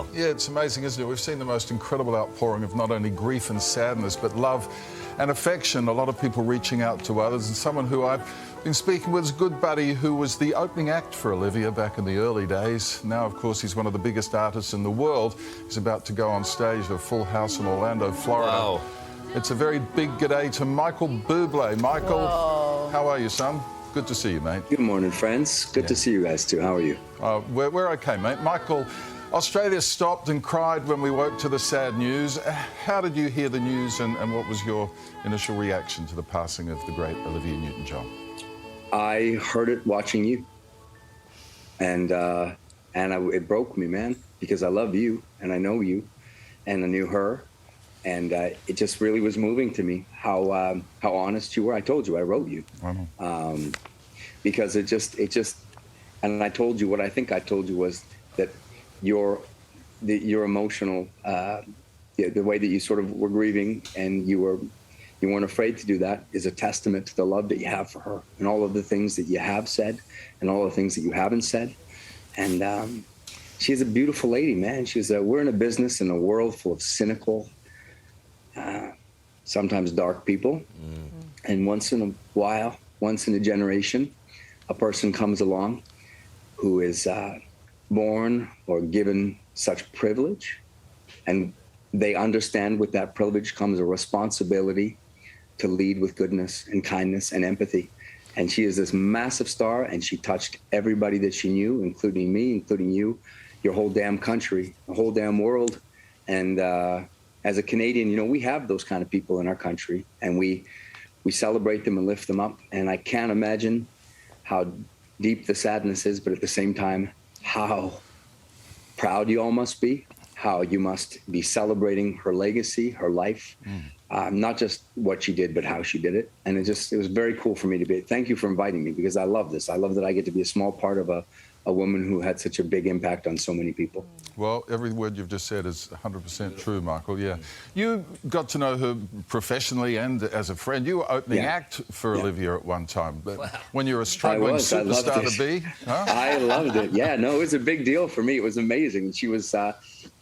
well. Yeah, it's amazing, isn't it? We've seen the most incredible outpouring of not only grief and sadness, but love and affection. A lot of people reaching out to others, and someone who I've been speaking with is a good buddy who was the opening act for Olivia back in the early days. Now, of course, he's one of the biggest artists in the world. He's about to go on stage at a full house in Orlando, Florida. Wow. It's a very big g'day to Michael Bublé. Michael, how are you, son? Good to see you, mate. Good morning, friends. Good to see you guys, too. How are you? We're okay, mate. Michael, Australia stopped and cried when we woke to the sad news. How did you hear the news, and what was your initial reaction to the passing of the great Olivia Newton-John? I heard it watching you, and it broke me, man, because I love you, and I know you, and I knew her, and it just really was moving to me how honest you were. I told you, I wrote you, because it just, and I told you what I think I told you was that your emotional, the way that you sort of were grieving, and you weren't afraid to do that, is a testament to the love that you have for her and all of the things that you have said and all the things that you haven't said. And she's a beautiful lady, man. We're in a business in a world full of cynical, sometimes dark people. And once in a while, once in a generation, a person comes along who is born or given such privilege, and they understand with that privilege comes a responsibility to lead with goodness and kindness and empathy. And she is this massive star, and she touched everybody that she knew, including me, including you, your whole damn country, the whole damn world. And as a Canadian, you know, we have those kind of people in our country, and we celebrate them and lift them up. And I can't imagine how deep the sadness is, but at the same time, how proud you all must be, how you must be celebrating her legacy, her life, not just what she did, but how she did it. And it was very cool for me to be. Thank you for inviting me, because I love this. I love that I get to be a small part of a woman who had such a big impact on so many people. Well, every word you've just said is 100% true, Michael, yeah. You got to know her professionally and as a friend. You were opening act for Olivia at one time. But when you're a struggling superstar to be. Huh? I loved it. Yeah, no, it was a big deal for me. It was amazing. She was,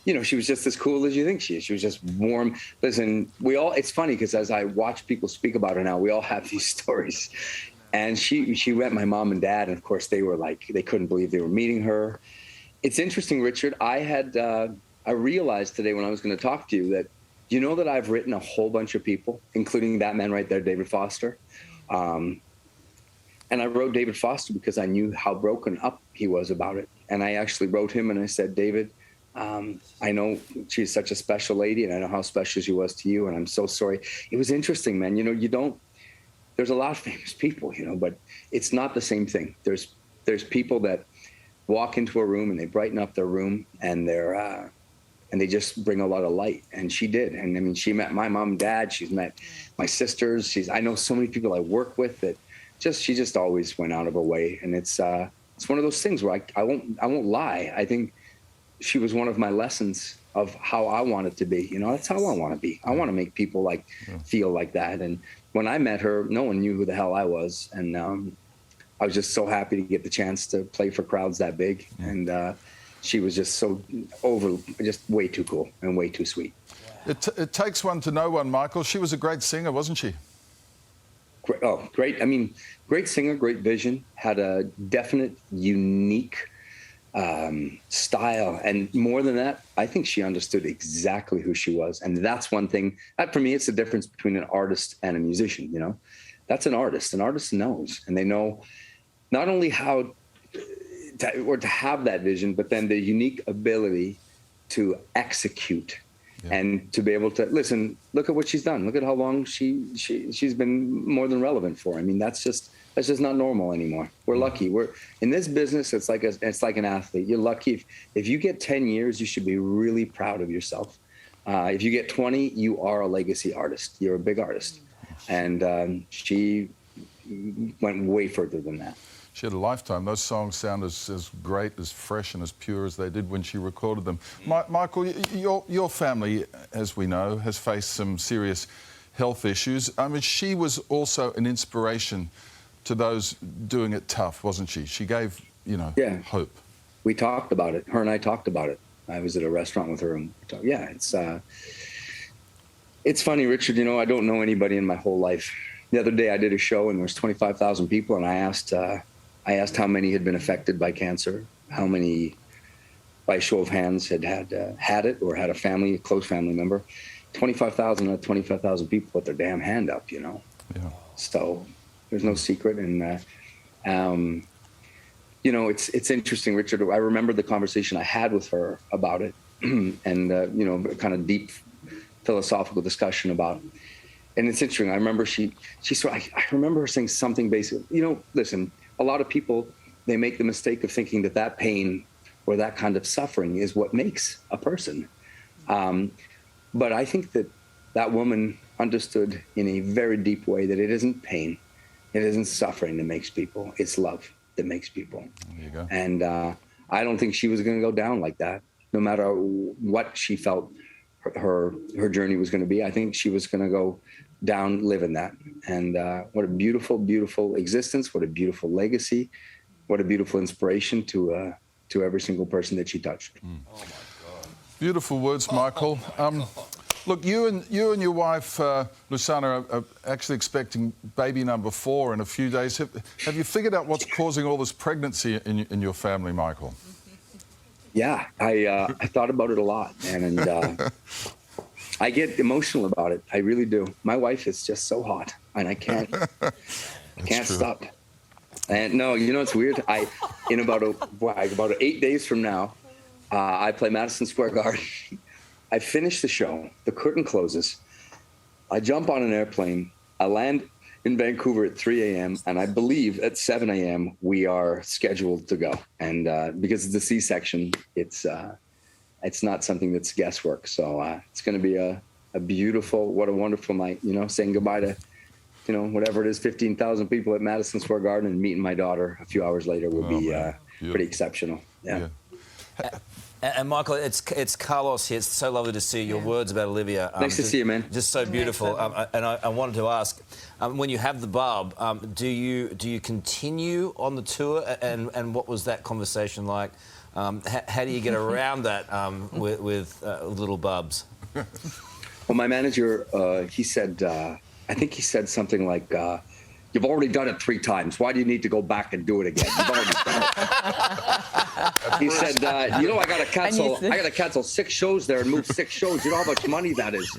you know, she was just as cool as you think she is. She was just warm. Listen, it's funny, because as I watch people speak about her now, we all have these stories. And she met my mom and dad, and of course they were like, they couldn't believe they were meeting her. It's interesting, Richard. I realized today when I was going to talk to you that, you know, that I've written a whole bunch of people, including that man right there, David Foster. And I wrote David Foster because I knew how broken up he was about it. And I actually wrote him and I said, David, I know she's such a special lady, and I know how special she was to you, and I'm so sorry. It was interesting, man. You know, there's a lot of famous people, you know, but it's not the same thing. There's people that walk into a room and they brighten up their room, and they just bring a lot of light. And she did. And I mean, she met my mom and dad. She's met my sisters. I know so many people I work with that she just always went out of her way. And it's one of those things where I won't lie. I think she was one of my lessons of how I want it to be. You know, that's how I want to be. I want to make people feel like that. And when I met her, no one knew who the hell I was. And I was just so happy to get the chance to play for crowds that big. And she was just just way too cool and way too sweet. It takes one to know one, Michael. She was a great singer, wasn't she? Great. I mean, great singer, great vision, had a definite, unique style. And more than that, I think she understood exactly who she was. And that's one thing that, for me, it's the difference between an artist and a musician. You know, that's an artist. An artist knows, and they know not only how to have that vision, but then the unique ability to execute and to be able to listen. Look at what she's done. Look at how long she's been more than relevant for. I mean, that's just not normal anymore. We're lucky. We're in this business. It's like an athlete. You're lucky if you get 10 years, you should be really proud of yourself. If you get 20, you are a legacy artist. You're a big artist. And she went way further than that. She had a lifetime. Those songs sound as great, as fresh and as pure as they did when she recorded them. Michael, your family, as we know, has faced some serious health issues. I mean, she was also an inspiration to those doing it tough, wasn't she? She gave, you know, hope. We talked about it. Her and I talked about it. I was at a restaurant with her, and yeah, it's funny, Richard. You know, I don't know anybody in my whole life. The other day, I did a show, and there was 25,000 people, and I asked how many had been affected by cancer, how many, by a show of hands, had it or had a close family member. 25,000 out of 25,000 people put their damn hand up. You know. Yeah. So there's no secret, and you know, it's interesting, Richard. I remember the conversation I had with her about it, and you know, kind of deep philosophical discussion about it. And it's interesting. I remember I remember her saying something basic. You know, listen, a lot of people, they make the mistake of thinking that pain or that kind of suffering is what makes a person. But I think that woman understood in a very deep way that it isn't pain, it isn't suffering that makes people. It's love that makes people. There you go. And I don't think she was going to go down like that, no matter what she felt her journey was going to be. I think she was going to go down living that. And what a beautiful, beautiful existence. What a beautiful legacy. What a beautiful inspiration to every single person that she touched. Oh my God. Beautiful words, Michael. Look, you and your wife, Lusana, are actually expecting baby number 4 in a few days. Have you figured out what's causing all this pregnancy in your family, Michael? Yeah, I thought about it a lot, and I get emotional about it. I really do. My wife is just so hot, and I can't stop. And no, you know, it's weird. In about 8 days from now, I play Madison Square Garden. I finish the show. The curtain closes. I jump on an airplane. I land in Vancouver at 3 a.m. and I believe at 7 a.m. we are scheduled to go. And because it's a C-section, it's not something that's guesswork. So it's going to be a beautiful, what a wonderful night. You know, saying goodbye to, you know, whatever it is, 15,000 people at Madison Square Garden, and meeting my daughter a few hours later will be pretty exceptional. Yeah. And Michael, it's Carlos here. It's so lovely to see your words about Olivia. Nice to see you, man. Just so beautiful. And I wanted to ask, when you have the bub, do you continue on the tour? And what was that conversation like? How do you get around that with little bubs? Well, my manager, he said, I think he said something like, "You've already done it 3 times. Why do you need to go back and do it again? You've already done it." He said, "You know, I got to cancel 6 shows there and move 6 shows. You know how much money that is."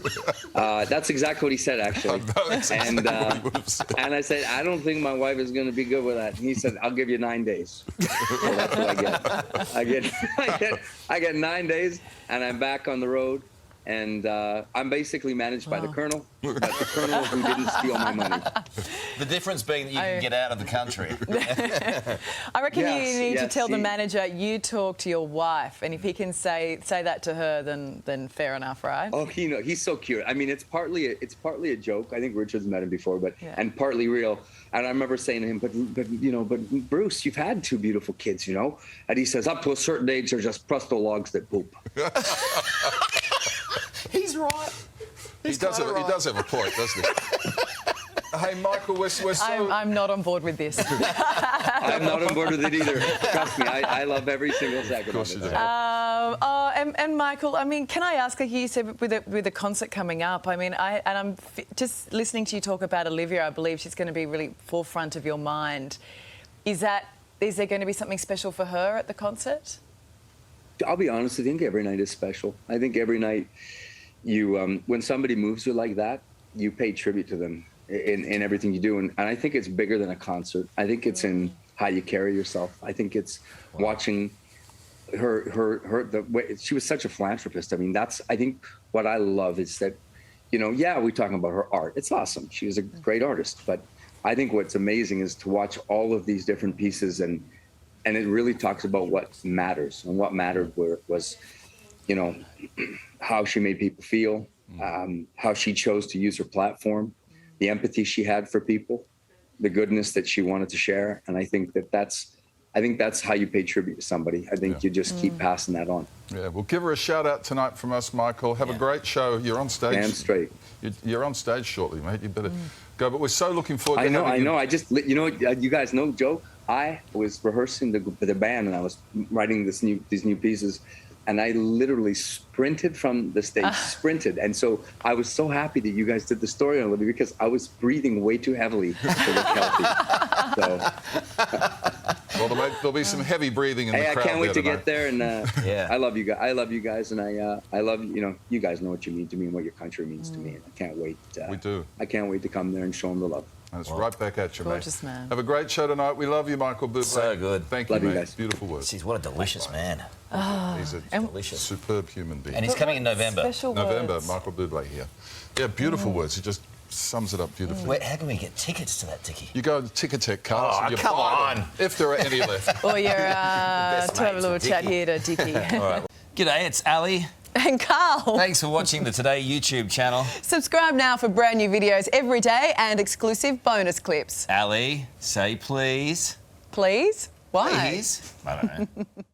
That's exactly what he said, actually. And I said, "I don't think my wife is going to be good with that." And he said, "I'll give you 9 days." So that's what I get. I get 9 days, and I'm back on the road. And I'm basically managed by the Colonel, but the Colonel who didn't steal my money. The difference being that you can get out of the country. I reckon you need to tell the manager you talk to your wife, and if he can say that to her, then fair enough, right? Oh, he's so cute. I mean, it's partly a joke. I think Richard's met him before, and partly real. And I remember saying to him, but Bruce, you've had 2 beautiful kids, you know. And he says, up to a certain age, they're just Presto logs that poop. He's right. He does have a point, doesn't he? Hey, Michael, we're so... I'm not on board with this. I'm not on board with it either. Trust me, I love every single second of it. And Michael, I mean, can I ask, like you said, with the concert coming up, I mean, I'm just listening to you talk about Olivia, I believe she's going to be really forefront of your mind. Is there going to be something special for her at the concert? I'll be honest, I think every night is special. I think every night you, when somebody moves you like that, you pay tribute to them in everything you do. And I think it's bigger than a concert. I think it's in how you carry yourself. I think it's watching her the way she was such a philanthropist. I mean, I think what I love is that, you know, we're talking about her art. It's awesome. She was a great artist. But I think what's amazing is to watch all of these different pieces, and it really talks about what matters, and what mattered was, you know, how she made people feel, how she chose to use her platform, the empathy she had for people, the goodness that she wanted to share. And I think that's how you pay tribute to somebody. I think you just keep passing that on. Yeah, we'll give her a shout out tonight from us, Michael. Have a great show. You're on stage. Damn straight. You're on stage shortly, mate. You better go. But we're so looking forward to I know. I just, you know, you guys know, Joe, I was rehearsing the band, and I was writing these new pieces. and I literally sprinted from the stage, sprinted. And so I was so happy that you guys did the story on Olivia because I was breathing way too heavily to look healthy. Well, there'll be some heavy breathing in the crowd. I can't wait to tonight. get there, and Yeah. I love you guys. I love you guys, and I love, you know, you guys know what you mean to me and what your country means to me, and I can't wait. We do. I can't wait to come there and show them the love. And it's right back at you, mate. Gorgeous man. Have a great show tonight. We love you, Michael Bublé. So good. Thank Love you, you mate. guys. Beautiful words. Jeez, what a delicious man. He's a Delicious. superb human being. And he's coming in November. Special November, words. Michael Bublé here. Yeah, beautiful words. He just sums it up beautifully. Where, how can we get tickets to that, Dickie? You go to Ticketek, Karl. Oh, you come buy them, on. if there are any left. Or you're to have a mates little with chat Dickie. here to Dickie. All right. G'day, it's Ali. And Karl. Thanks for watching the Today YouTube channel. Subscribe now for brand new videos every day and exclusive bonus clips. Ali, say please. Please? Why? Please. I don't know.